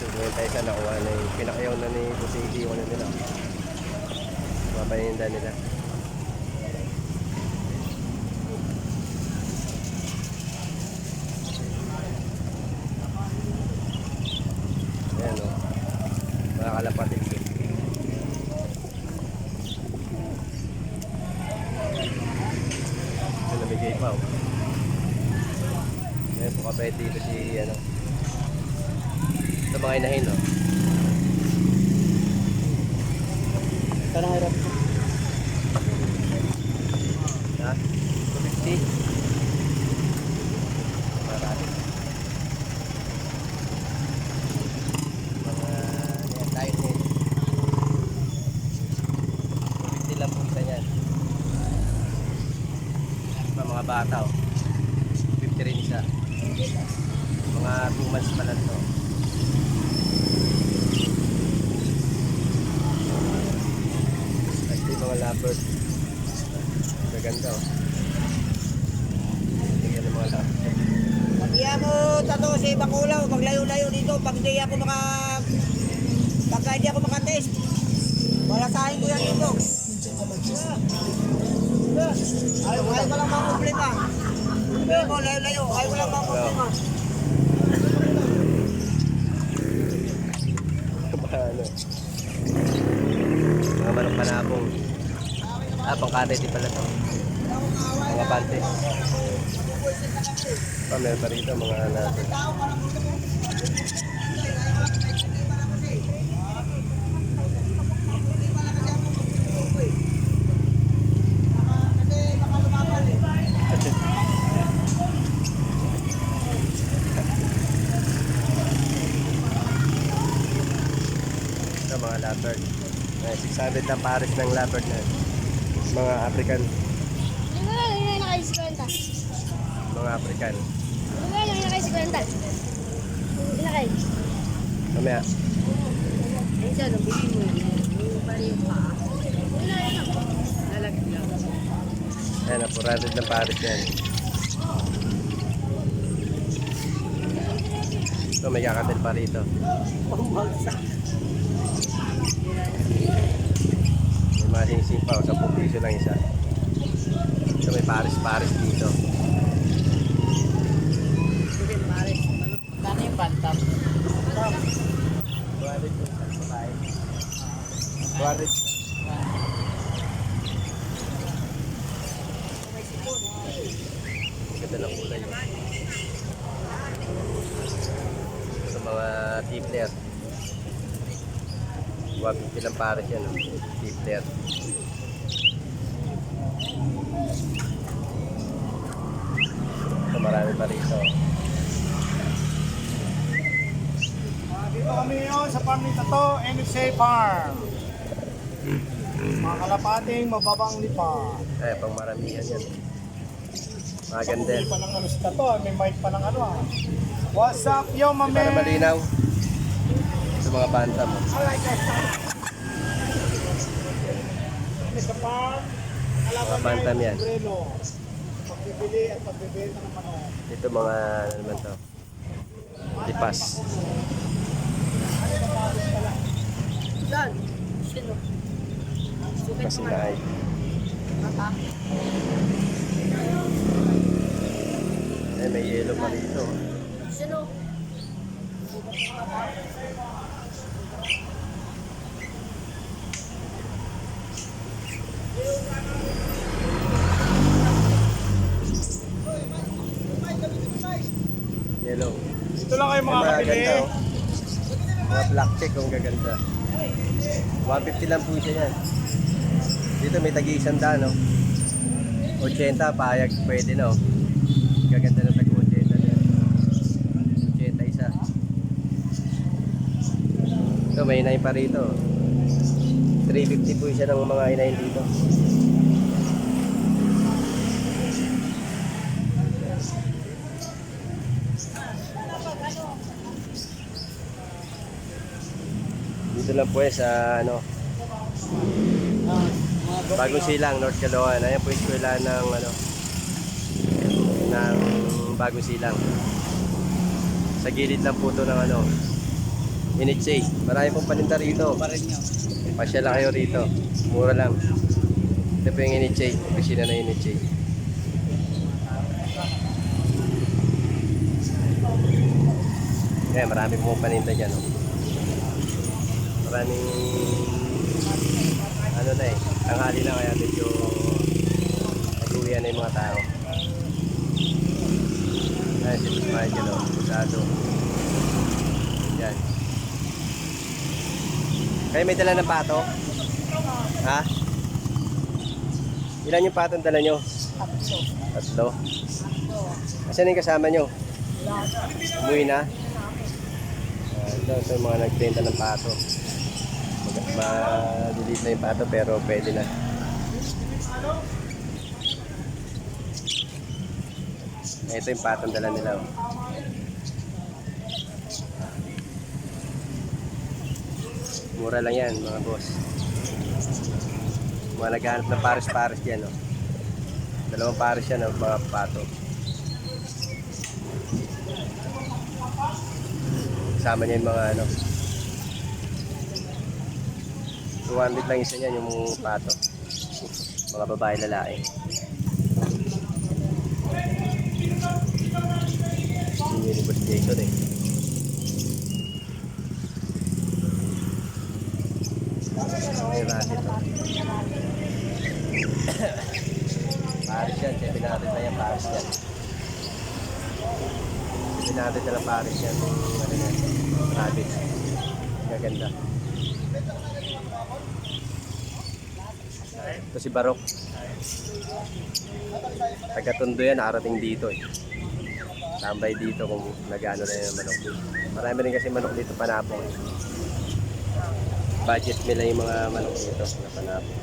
Ngayon tayo sa nakuha na yung pinakayaw na ni Kusigi yung ano nila. Mga paninda nila. Ayan o. Mga kalapatin ko. Ito nabigay pa o. Ayan po kapahit dito si ano. Ito mga inahin o. Parang hirap. Ha? 250. Marami. Mga yan, tayo din. 250 lang po isa yan. Mga bata o. 50 rin isa. Mga 2 months pa lang to. Mga leopard. Maganda o. Tingnan ng mga leopard. Pag di ako tato sa ibang ulaw, maglayo-layo dito, pag di ako hindi ako makatest, wala sahin ko yan dito. Ayaw ko lang mga problema. Ayaw ko layo-layo, ayaw ko lang mga problema. Ano? Mga manok panabong. Pangkatay din pala ito. Mga pante. Meron pa rito mga natin. Ito mga leopard. 600 na pares ng leopard na. Mga African. Mga African. Mamaya. Ayan na, 400 ng pares yan. Ito may kakatil pa rito. May masing-sing pa, 10 piso lang isa. Ito may pares-pares dito. Kano yung bantam? 200 po sa babae. 200. Ganda ng kulay. Ito mga tipler. 150 lang pares yan. Tipler. Ito marami pa rito. Dito kami yun sa farm ni Tato, NSA Farm. Mga kalapating mababang lipa. Pang maramihan yan. Maganda yan. May pa ng ano si Tato, may mic pa ng ano ah. What's up yo, my Para man? malinaw. Sa mga bantam. I like that sound. Sa farm, Mga bantam yan. Brelo. Pagbibili at pagbibenta ng manok. Ito mga ano naman to. Lipas. Yan. Sino? Masinay. May yelo pa rito. Sino? Yellow. Dito lang kayo Mga makakabili. ganda oh. Mga black check kung gaganda. 150 lang po siya yan. Dito may tagi-100 no. 80 payag pwede no. Gaganda ng tagi-80 yan. 80 isa. Ito may inahin pa rito. 350 po siya ng mga inahin dito. Dito lang po sa ano, Bagong Silang, North Caloocan. Ayan po yung eskwela ng ano, ng Bagong Silang. Sa gilid lang po ito ng ano, NHA. Marami pong paninda rito. Pa rin nyo. Pasyala kayo rito. Mura lang. Ito po yung NHA. Opisina na NHA. Kaya marami pong paninda dyan. Oh. Maraming ano na eh. Tanghali na kaya medyo nag-uwian na yung mga tao. Ayan si Tusmahan dyan o. Pusado. Yan. Kayo may dala ng pato? Ha? Ilan yung patong dala nyo? Tatlo. Asan yung kasama nyo? Umuwi na? Ito yung mga nagbenta ng pato. Malilit na yung pato pero pwede na. Ito yung patong dala nila. Oh. Mura lang yan mga boss. Mga naghahanap ng pares-pares yan. Oh. Dalawang pares yan ng mga pato. Kasama niya yung mga ano. 200 lang isa niyan yung pato. Mga babae lalaki. Yung ni Boss Jason eh. May rabbit oh. Paris yan, 700 na yan, Paris yan. 700 na lang Paris yan. Ano yan, rabbit. Gaganda. Ito si Barok. Taga-Tondo yan, nakarating dito eh. Tambay dito kung nag-ano na yung manok dito. Marami rin kasi manok dito panapon. Budget nila yung mga manok dito na panapon.